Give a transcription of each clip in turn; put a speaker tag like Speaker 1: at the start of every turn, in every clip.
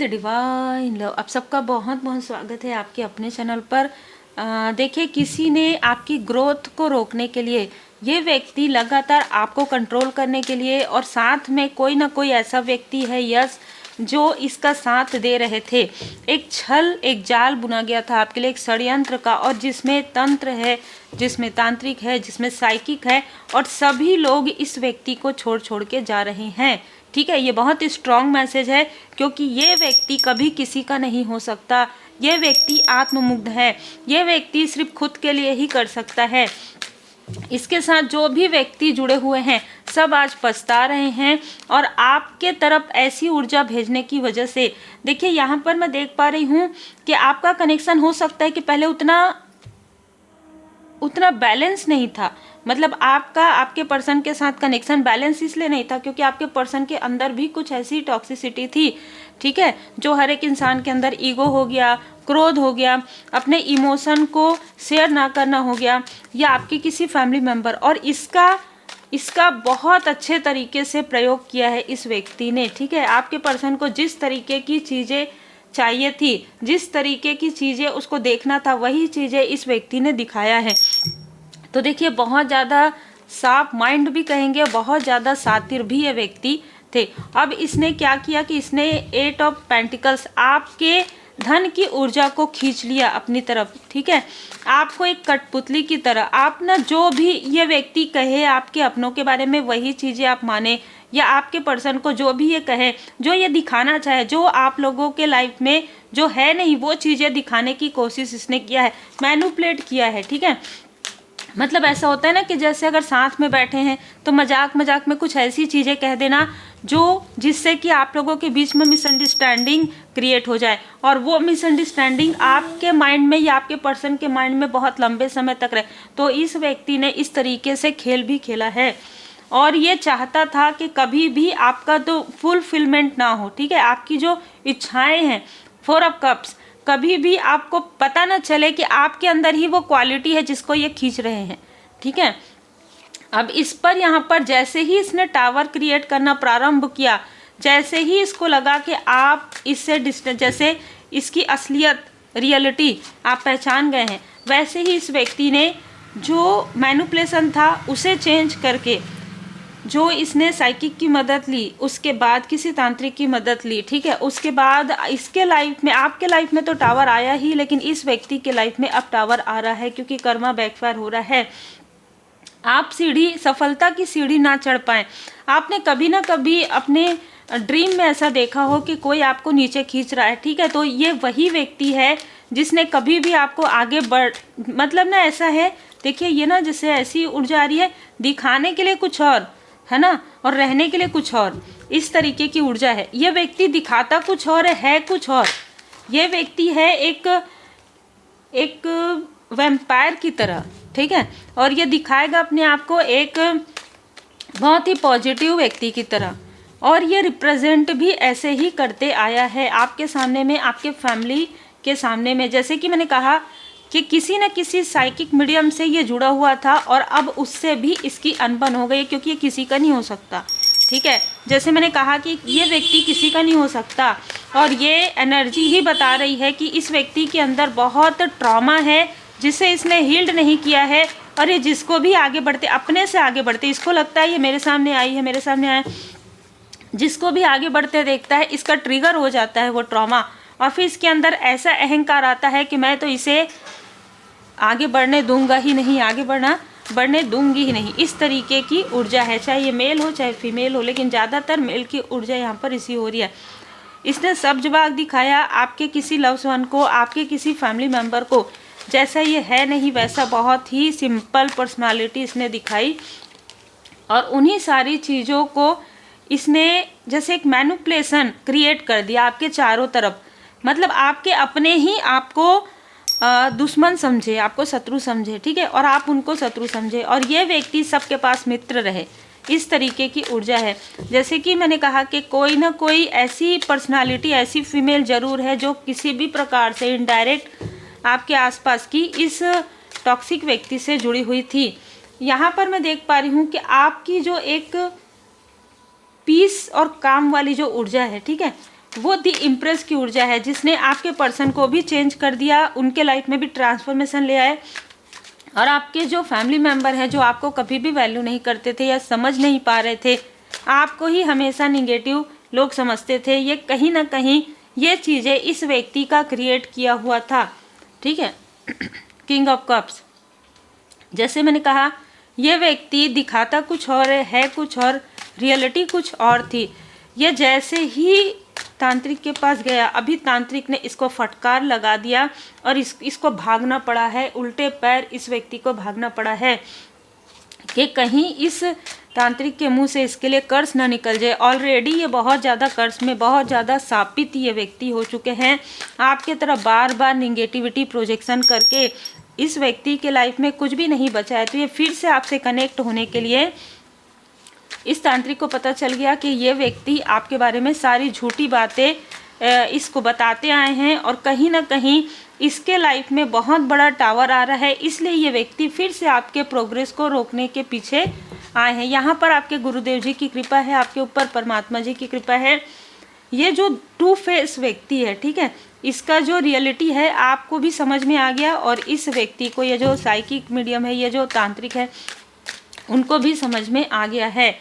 Speaker 1: Divine love, आप सबका बहुत बहुत स्वागत है आपके अपने चैनल पर। देखिए, किसी ने आपकी ग्रोथ को रोकने के लिए, ये व्यक्ति लगातार आपको कंट्रोल करने के लिए, और साथ में कोई ना कोई ऐसा व्यक्ति है यस जो इसका साथ दे रहे थे। एक छल, एक जाल बुना गया था आपके लिए, एक षड्यंत्र का, और जिसमें तंत्र है, जिसमें तांत्रिक है, जिसमें साइकिक है, और सभी लोग इस व्यक्ति को छोड़ छोड़ के जा रहे हैं। ठीक है, ये बहुत स्ट्रॉन्ग मैसेज है, क्योंकि ये व्यक्ति कभी किसी का नहीं हो सकता। ये व्यक्ति आत्ममुग्ध है, ये व्यक्ति सिर्फ खुद के लिए ही कर सकता है। इसके साथ जो भी व्यक्ति जुड़े हुए हैं सब आज पछता रहे हैं, और आपके तरफ ऐसी ऊर्जा भेजने की वजह से, देखिए यहाँ पर मैं देख पा रही हूँ कि आपका कनेक्शन हो सकता है कि पहले उतना बैलेंस नहीं था। मतलब आपके पर्सन के साथ कनेक्शन बैलेंस इसलिए नहीं था क्योंकि आपके पर्सन के अंदर भी कुछ ऐसी टॉक्सिसिटी थी। ठीक है, जो हर एक इंसान के अंदर ईगो हो गया, क्रोध हो गया, अपने इमोशन को शेयर ना करना हो गया, या आपके किसी फैमिली मेम्बर, और इसका बहुत अच्छे तरीके से प्रयोग किया है इस व्यक्ति ने। ठीक है, आपके पर्सन को जिस तरीके की चीज़ें चाहिए थी, जिस तरीके की चीज़ें उसको देखना था, वही चीज़ें इस व्यक्ति ने दिखाया है। तो देखिए, बहुत ज़्यादा साफ माइंड भी कहेंगे, बहुत ज़्यादा शातिर भी ये व्यक्ति थे। अब इसने क्या किया कि इसने 8 ऑफ पेंटिकल्स, आपके धन की ऊर्जा को खींच लिया अपनी तरफ। ठीक है, आपको एक कठपुतली की तरह, आप ना जो भी ये व्यक्ति कहे आपके अपनों के बारे में वही चीज़ें आप माने, या आपके पर्सन को जो भी ये कहे, जो ये दिखाना चाहे, जो आप लोगों के लाइफ में जो है नहीं वो चीज़ें दिखाने की कोशिश इसने किया है, मैनिपुलेट किया है। ठीक है, मतलब ऐसा होता है ना कि जैसे अगर साथ में बैठे हैं तो मजाक मजाक में कुछ ऐसी चीज़ें कह देना जिससे कि आप लोगों के बीच में मिसअंडरस्टैंडिंग क्रिएट हो जाए, और वो मिसअंडरस्टैंडिंग आपके माइंड में या आपके पर्सन के माइंड में बहुत लंबे समय तक रहे। तो इस व्यक्ति ने इस तरीके से खेल भी खेला है, और ये चाहता था कि कभी भी आपका तो फुलफिलमेंट ना हो। ठीक है, आपकी जो इच्छाएं हैं, 4 ऑफ कप्स, कभी भी आपको पता न चले कि आपके अंदर ही वो क्वालिटी है जिसको ये खींच रहे हैं। ठीक है, अब इस पर यहाँ पर जैसे ही इसने टावर क्रिएट करना प्रारंभ किया, जैसे ही इसको लगा कि आप इससे डिस्टेंस, जैसे इसकी असलियत, रियलिटी आप पहचान गए हैं, वैसे ही इस व्यक्ति ने जो मैनिपुलेशन था उसे चेंज करके, जो इसने साइकिक की मदद ली, उसके बाद किसी तांत्रिक की मदद ली। ठीक है, उसके बाद इसके लाइफ में, आपके लाइफ में तो टावर आया ही, लेकिन इस व्यक्ति के लाइफ में अब टावर आ रहा है, क्योंकि कर्मा बैकफायर हो रहा है। आप सफलता की सीढ़ी ना चढ़ पाए। आपने कभी ना कभी अपने ड्रीम में ऐसा देखा हो कि कोई आपको नीचे खींच रहा है। ठीक है, तो ये वही व्यक्ति है जिसने कभी भी आपको आगे मतलब ना ऐसा है, देखिए ये ना जैसे ऐसी ऊर्जा आ रही है, दिखाने के लिए कुछ और है ना, और रहने के लिए कुछ और, इस तरीके की ऊर्जा है। ये व्यक्ति दिखाता कुछ और है कुछ और। ये व्यक्ति है एक वैम्पायर की तरह। ठीक है, और ये दिखाएगा अपने आप को एक बहुत ही पॉजिटिव व्यक्ति की तरह, और ये रिप्रेजेंट भी ऐसे ही करते आया है आपके सामने में, आपके फैमिली के सामने में। जैसे कि मैंने कहा कि किसी न किसी साइकिक मीडियम से ये जुड़ा हुआ था, और अब उससे भी इसकी अनबन हो गई, क्योंकि ये किसी का नहीं हो सकता। ठीक है, जैसे मैंने कहा कि ये व्यक्ति किसी का नहीं हो सकता, और ये एनर्जी ही बता रही है कि इस व्यक्ति के अंदर बहुत ट्रॉमा है जिसे इसने हील्ड नहीं किया है, और ये जिसको भी आगे बढ़ते, अपने से आगे बढ़ते, इसको लगता है ये मेरे सामने आई है, मेरे सामने आया, जिसको भी आगे बढ़ते देखता है इसका ट्रिगर हो जाता है वो ट्रॉमा, और फिर इसके अंदर ऐसा अहंकार आता है कि मैं तो इसे आगे बढ़ने दूंगा ही नहीं, आगे बढ़ने दूंगी ही नहीं। इस तरीके की ऊर्जा है, चाहे ये मेल हो चाहे फीमेल हो, लेकिन ज़्यादातर मेल की ऊर्जा यहाँ पर इसी हो रही है। इसने सब जवाब दिखाया आपके किसी लव्ड वन को, आपके किसी फैमिली मेम्बर को। जैसा ये है नहीं वैसा बहुत ही सिंपल पर्सनालिटी इसने दिखाई, और उन्हीं सारी चीज़ों को इसने जैसे एक मैनिपुलेशन क्रिएट कर दिया आपके चारों तरफ। मतलब आपके अपने ही आपको दुश्मन समझे, आपको शत्रु समझे। ठीक है, और आप उनको शत्रु समझे, और ये व्यक्ति सबके पास मित्र रहे। इस तरीके की ऊर्जा है। जैसे कि मैंने कहा कि कोई ना कोई ऐसी पर्सनालिटी, ऐसी फीमेल ज़रूर है जो किसी भी प्रकार से इनडायरेक्ट आपके आसपास की इस टॉक्सिक व्यक्ति से जुड़ी हुई थी। यहाँ पर मैं देख पा रही हूँ कि आपकी जो एक पीस और काम वाली जो ऊर्जा है, ठीक है, वो दी इम्प्रेस की ऊर्जा है जिसने आपके पर्सन को भी चेंज कर दिया, उनके लाइफ में भी ट्रांसफॉर्मेशन ले आए। और आपके जो फैमिली मेम्बर हैं जो आपको कभी भी वैल्यू नहीं करते थे या समझ नहीं पा रहे थे, आपको ही हमेशा निगेटिव लोग समझते थे, ये कहीं ना कहीं ये चीज़ें इस व्यक्ति का क्रिएट किया हुआ था। ठीक है। किंग ऑफ कप्स, जैसे मैंने कहा ये व्यक्ति दिखाता कुछ और है कुछ और, रियलिटी कुछ और थी। ये जैसे ही तांत्रिक के पास गया, अभी तांत्रिक ने इसको फटकार लगा दिया और इसको भागना पड़ा है, उल्टे पैर इस व्यक्ति को भागना पड़ा है कि कहीं इस तांत्रिक के मुंह से इसके लिए कर्ज ना निकल जाए। ऑलरेडी ये बहुत ज़्यादा कर्ज में, बहुत ज़्यादा शापित ये व्यक्ति हो चुके हैं। आपके तरफ बार बार निगेटिविटी प्रोजेक्शन करके इस व्यक्ति के लाइफ में कुछ भी नहीं बचा है। तो ये फिर से आपसे कनेक्ट होने के लिए इस तांत्रिक को पता चल गया कि ये व्यक्ति आपके बारे में सारी झूठी बातें इसको बताते आए हैं और कहीं ना कहीं इसके लाइफ में बहुत बड़ा टावर आ रहा है, इसलिए ये व्यक्ति फिर से आपके प्रोग्रेस को रोकने के पीछे आए हैं। यहाँ पर आपके गुरुदेव जी की कृपा है, आपके ऊपर परमात्मा जी की कृपा है। ये जो टू फेस व्यक्ति है, ठीक है, इसका जो रियलिटी है आपको भी समझ में आ गया और इस व्यक्ति को, ये जो साइकिक मीडियम है, ये जो तांत्रिक है, उनको भी समझ में आ गया है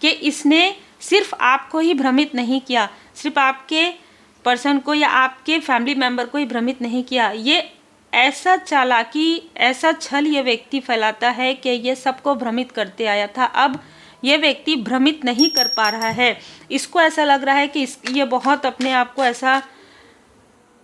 Speaker 1: कि इसने सिर्फ आपको ही भ्रमित नहीं किया, सिर्फ आपके पर्सन को या आपके फैमिली मेम्बर को ही भ्रमित नहीं किया। ये ऐसा चालाकी, ऐसा छल ये व्यक्ति फैलाता है कि ये सबको भ्रमित करते आया था। अब ये व्यक्ति भ्रमित नहीं कर पा रहा है, इसको ऐसा लग रहा है कि ये बहुत अपने आप को ऐसा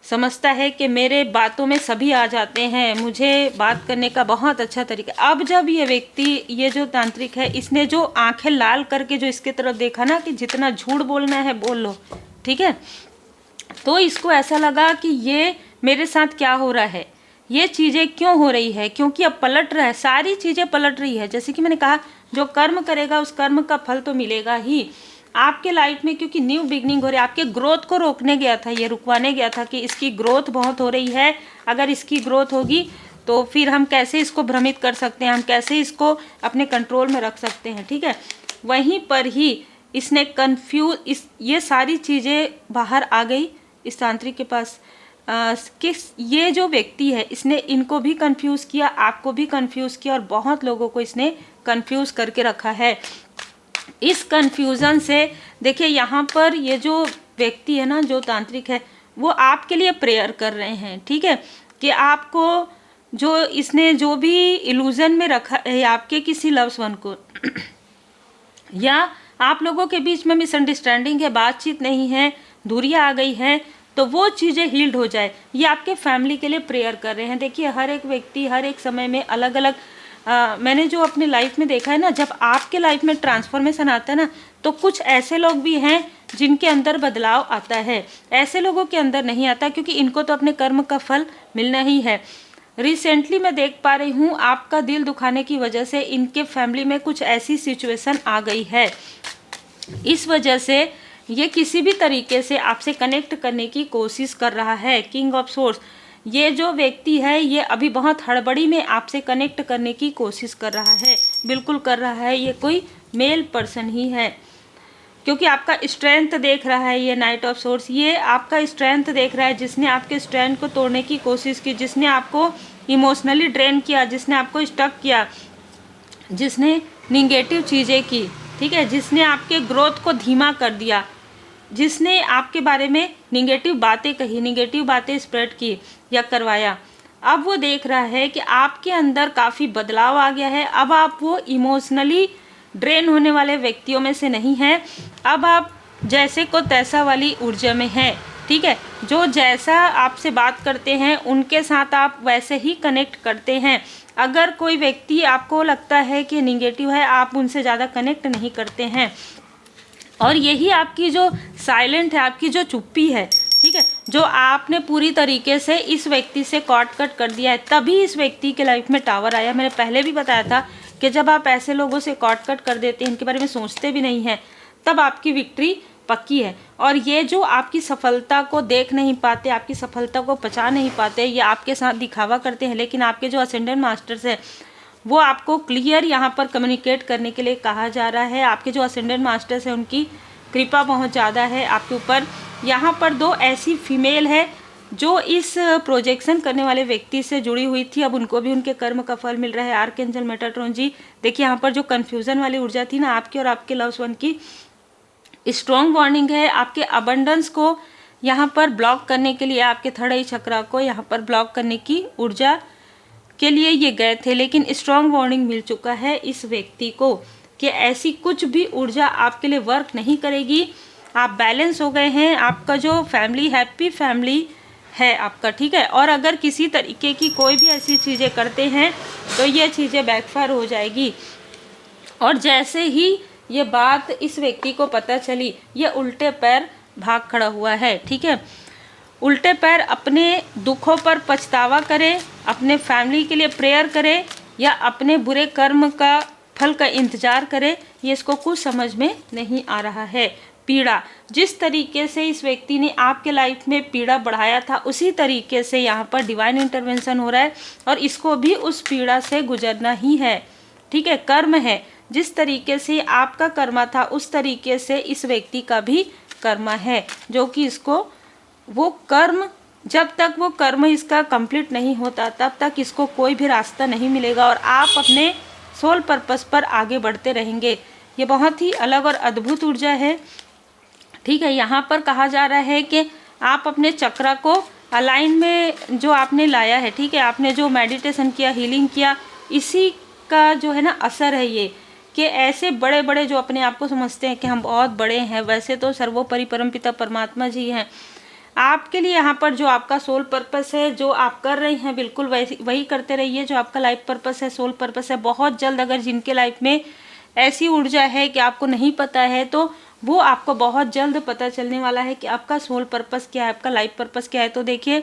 Speaker 1: समझता है कि मेरे बातों में सभी आ जाते हैं, मुझे बात करने का बहुत अच्छा तरीका। अब जब ये व्यक्ति, ये जो तांत्रिक है, इसने जो आंखें लाल करके जो इसके तरफ देखा ना कि जितना झूठ बोलना है बोल लो, ठीक है, तो इसको ऐसा लगा कि ये मेरे साथ क्या हो रहा है, ये चीज़ें क्यों हो रही है, क्योंकि अब पलट रहा है, सारी चीज़ें पलट रही है। जैसे कि मैंने कहा जो कर्म करेगा उस कर्म का फल तो मिलेगा ही आपके लाइफ में, क्योंकि न्यू बिगनिंग हो रही है। आपके ग्रोथ को रोकने गया था, ये रुकवाने गया था कि इसकी ग्रोथ बहुत हो रही है, अगर इसकी ग्रोथ होगी तो फिर हम कैसे इसको भ्रमित कर सकते हैं, हम कैसे इसको अपने कंट्रोल में रख सकते हैं। ठीक है, वहीं पर ही इसने ये सारी चीज़ें बाहर आ गई इस तांत्रिक के पास कि ये जो व्यक्ति है इसने इनको भी कंफ्यूज किया, आपको भी कंफ्यूज किया और बहुत लोगों को इसने कंफ्यूज करके रखा है। इस कंफ्यूजन से देखिए यहाँ पर ये जो व्यक्ति है ना, जो तांत्रिक है, वो आपके लिए प्रेयर कर रहे हैं। ठीक है, कि आपको जो इसने जो भी इल्यूजन में रखा है आपके किसी लव्स वन को या आप लोगों के बीच में मिसअंडरस्टैंडिंग है, बातचीत नहीं है, दूरियां आ गई हैं, तो वो चीज़ें हील्ड हो जाए, ये आपके फैमिली के लिए प्रेयर कर रहे हैं। देखिए हर एक व्यक्ति हर एक समय में अलग अलग मैंने जो अपनी लाइफ में देखा है ना, जब आपके लाइफ में ट्रांसफॉर्मेशन आता है ना, तो कुछ ऐसे लोग भी हैं जिनके अंदर बदलाव आता है, ऐसे लोगों के अंदर नहीं आता, क्योंकि इनको तो अपने कर्म का फल मिलना ही है। रिसेंटली मैं देख पा रही हूँ आपका दिल दुखाने की वजह से इनके फैमिली में कुछ ऐसी सिचुएशन आ गई है, इस वजह से ये किसी भी तरीके से आपसे कनेक्ट करने की कोशिश कर रहा है। किंग ऑफ सोर्स, ये जो व्यक्ति है ये अभी बहुत हड़बड़ी में आपसे कनेक्ट करने की कोशिश कर रहा है, बिल्कुल कर रहा है। ये कोई मेल पर्सन ही है, क्योंकि आपका स्ट्रेंथ देख रहा है। ये नाइट ऑफ सोर्स, ये आपका स्ट्रेंथ देख रहा है, जिसने आपके स्ट्रेंथ को तोड़ने की कोशिश की, जिसने आपको इमोशनली ड्रेन किया, जिसने आपको स्टक किया, जिसने निगेटिव चीज़ें की, ठीक है, जिसने आपके ग्रोथ को धीमा कर दिया, जिसने आपके बारे में निगेटिव बातें कही, निगेटिव बातें स्प्रेड की या करवाया। अब वो देख रहा है कि आपके अंदर काफ़ी बदलाव आ गया है। अब आप वो इमोशनली ड्रेन होने वाले व्यक्तियों में से नहीं हैं, अब आप जैसे को तैसा वाली ऊर्जा में हैं। ठीक है, जो जैसा आपसे बात करते हैं उनके साथ आप वैसे ही कनेक्ट करते हैं। अगर कोई व्यक्ति आपको लगता है कि निगेटिव है, आप उनसे ज़्यादा कनेक्ट नहीं करते हैं। और यही आपकी जो साइलेंट है, आपकी जो चुप्पी है, ठीक है, जो आपने पूरी तरीके से इस व्यक्ति से कॉट कट कर दिया है, तभी इस व्यक्ति के लाइफ में टावर आया। मैंने पहले भी बताया था कि जब आप ऐसे लोगों से कॉट कट कर देते हैं, इनके बारे में सोचते भी नहीं हैं, तब आपकी विक्ट्री पक्की है। और ये जो आपकी सफलता को देख नहीं पाते, आपकी सफलता को पचा नहीं पाते, ये आपके साथ दिखावा करते हैं, लेकिन आपके जो असेंडेंट मास्टर्स है वो आपको क्लियर यहाँ पर कम्युनिकेट करने के लिए कहा जा रहा है। आपके जो असेंडेंट मास्टर्स हैं उनकी कृपा बहुत ज़्यादा है आपके ऊपर। यहाँ पर 2 ऐसी फीमेल है जो इस प्रोजेक्शन करने वाले व्यक्ति से जुड़ी हुई थी, अब उनको भी उनके कर्म का फल मिल रहा है। आर्कएंजल मेटाट्रॉन जी, देखिए यहाँ पर जो कन्फ्यूज़न वाली ऊर्जा थी ना आपकी और आपके लव्स वन की, स्ट्रॉन्ग वार्निंग है। आपके अबंडेंस को यहाँ पर ब्लॉक करने के लिए, आपके थर्ड आई चक्रा को यहाँ पर ब्लॉक करने की ऊर्जा के लिए ये गए थे, लेकिन स्ट्रॉन्ग वार्निंग मिल चुका है इस व्यक्ति को कि ऐसी कुछ भी ऊर्जा आपके लिए वर्क नहीं करेगी। आप बैलेंस हो गए हैं, आपका जो फैमिली हैप्पी फैमिली है आपका, ठीक है। और अगर किसी तरीके की कोई भी ऐसी चीज़ें करते हैं तो ये चीज़ें बैकफायर हो जाएगी। और जैसे ही ये बात इस व्यक्ति को पता चली, ये उल्टे पैर भाग खड़ा हुआ है, ठीक है। उल्टे पैर अपने दुखों पर पछतावा करे, अपने फैमिली के लिए प्रेयर करे या अपने बुरे कर्म का फल का इंतजार करे, ये इसको कुछ समझ में नहीं आ रहा है। पीड़ा, जिस तरीके से इस व्यक्ति ने आपके लाइफ में पीड़ा बढ़ाया था, उसी तरीके से यहाँ पर डिवाइन इंटरवेंशन हो रहा है और इसको भी उस पीड़ा से गुजरना ही है, ठीक है। कर्म है, जिस तरीके से आपका कर्मा था उस तरीके से इस व्यक्ति का भी कर्मा है, जो कि इसको वो कर्म, जब तक वो कर्म इसका कंप्लीट नहीं होता तब तक इसको कोई भी रास्ता नहीं मिलेगा और आप अपने सोल पर्पस पर आगे बढ़ते रहेंगे। ये बहुत ही अलग और अद्भुत ऊर्जा है, ठीक है। यहाँ पर कहा जा रहा है कि आप अपने चक्रा को अलाइन में जो आपने लाया है, ठीक है, आपने जो मेडिटेशन किया, हीलिंग किया, इसी का जो है ना असर है ये, कि ऐसे बड़े बड़े जो अपने आप को समझते हैं कि हम बहुत बड़े हैं, वैसे तो सर्वोपरि परमपिता परमात्मा जी हैं। आपके लिए यहाँ पर जो आपका सोल पर्पस है, जो आप कर रहे हैं, बिल्कुल वही करते रहिए जो आपका लाइफ पर्पस है, सोल पर्पस है। बहुत जल्द अगर जिनके लाइफ में ऐसी ऊर्जा है कि आपको नहीं पता है, तो वो आपको बहुत जल्द पता चलने वाला है कि आपका सोल पर्पस क्या है, आपका लाइफ पर्पस क्या है। तो देखिए,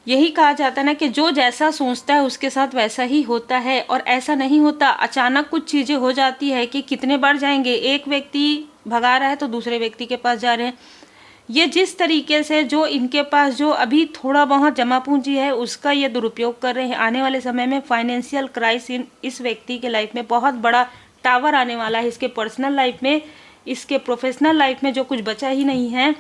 Speaker 1: यही कहा जाता है ना कि जो जैसा सोचता है उसके साथ वैसा ही होता है, और ऐसा नहीं होता। अचानक कुछ चीज़ें हो जाती है कि कितने बार जाएंगे, एक व्यक्ति भगा रहा है तो दूसरे व्यक्ति के पास जा रहे हैं। ये जिस तरीके से जो इनके पास जो अभी थोड़ा बहुत जमा पूंजी है उसका ये दुरुपयोग कर रहे हैं, आने वाले समय में फाइनेंशियल क्राइसिस इस व्यक्ति के लाइफ में बहुत बड़ा टावर आने वाला है। इसके पर्सनल लाइफ में, इसके प्रोफेशनल लाइफ में जो कुछ बचा ही नहीं है।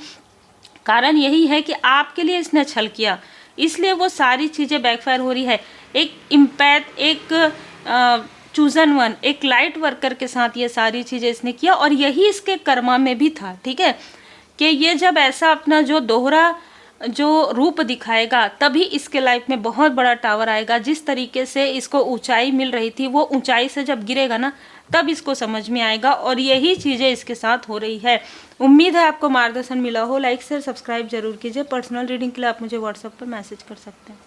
Speaker 1: कारण यही है कि आपके लिए इसने छल किया, इसलिए वो सारी चीज़ें बैकफायर हो रही है। एक इम्पैथ, एक चूजन वन, एक लाइट वर्कर के साथ ये सारी चीज़ें इसने किया, और यही इसके कर्मा में भी था, ठीक है, कि ये जब ऐसा अपना जो दोहरा जो रूप दिखाएगा तभी इसके लाइफ में बहुत बड़ा टावर आएगा। जिस तरीके से इसको ऊंचाई मिल रही थी, वो ऊंचाई से जब गिरेगा ना तब इसको समझ में आएगा, और यही चीज़ें इसके साथ हो रही है। उम्मीद है आपको मार्गदर्शन मिला हो। लाइक शेयर सब्सक्राइब जरूर कीजिए। पर्सनल रीडिंग के लिए आप मुझे व्हाट्सएप पर मैसेज कर सकते हैं।